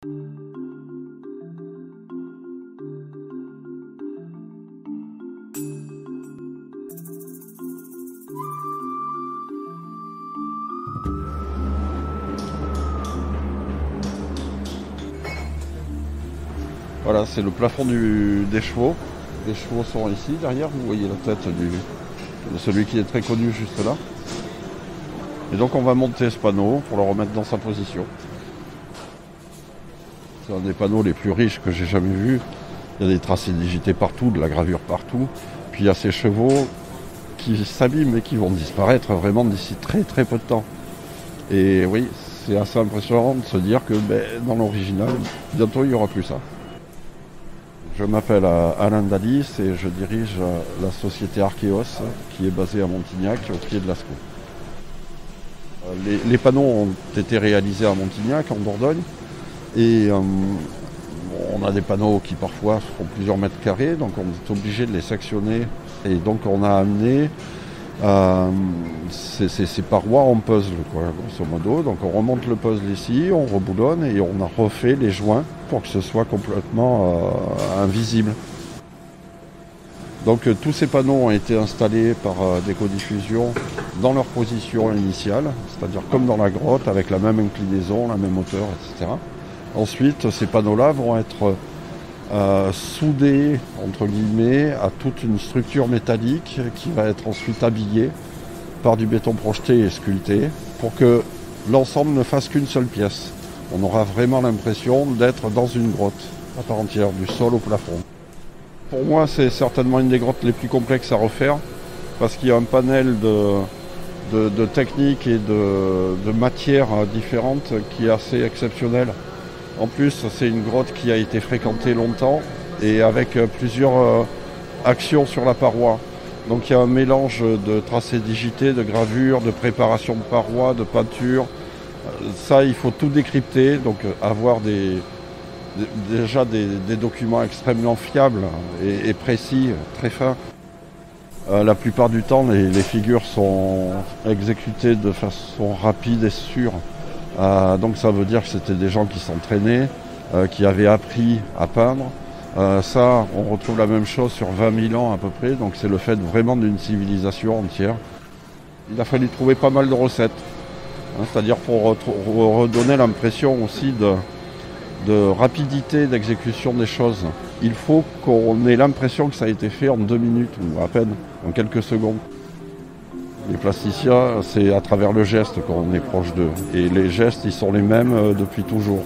Voilà, c'est le plafond des chevaux. Les chevaux sont ici, derrière, vous voyez la tête de celui qui est très connu juste là. Et donc on va monter ce panneau pour le remettre dans sa position. C'est un des panneaux les plus riches que j'ai jamais vus. Il y a des tracés digités partout, de la gravure partout. Puis il y a ces chevaux qui s'abîment et qui vont disparaître vraiment d'ici très très peu de temps. Et oui, c'est assez impressionnant de se dire que dans l'original, bientôt il n'y aura plus ça. Je m'appelle Alain Dalis et je dirige la société Archéos qui est basée à Montignac, au pied de Lascaux. Les panneaux ont été réalisés à Montignac, en Dordogne, et on a des panneaux qui parfois font plusieurs mètres carrés, donc on est obligé de les sectionner. Et donc on a amené ces parois en puzzle, grosso modo. Donc on remonte le puzzle ici, on reboulonne et on a refait les joints pour que ce soit complètement invisible. Donc tous ces panneaux ont été installés par Décodiffusion dans leur position initiale, c'est-à-dire comme dans la grotte, avec la même inclinaison, la même hauteur, etc. Ensuite, ces panneaux-là vont être soudés, entre guillemets, à toute une structure métallique qui va être ensuite habillée par du béton projeté et sculpté pour que l'ensemble ne fasse qu'une seule pièce. On aura vraiment l'impression d'être dans une grotte à part entière, du sol au plafond. Pour moi, c'est certainement une des grottes les plus complexes à refaire parce qu'il y a un panel de techniques et de matières différentes qui est assez exceptionnel. En plus, c'est une grotte qui a été fréquentée longtemps et avec plusieurs actions sur la paroi. Donc il y a un mélange de tracés digités, de gravures, de préparation de parois, de peinture. Ça, il faut tout décrypter, donc avoir déjà des documents extrêmement fiables et précis, très fins. La plupart du temps, les figures sont exécutées de façon rapide et sûre. Donc ça veut dire que c'était des gens qui s'entraînaient, qui avaient appris à peindre. Ça, on retrouve la même chose sur 20 000 ans à peu près, donc c'est le fait vraiment d'une civilisation entière. Il a fallu trouver pas mal de recettes, c'est-à-dire pour redonner l'impression aussi de rapidité d'exécution des choses. Il faut qu'on ait l'impression que ça a été fait en 2 minutes ou à peine, en quelques secondes. Les plasticiens, c'est à travers le geste qu'on est proche d'eux. Et les gestes, ils sont les mêmes depuis toujours.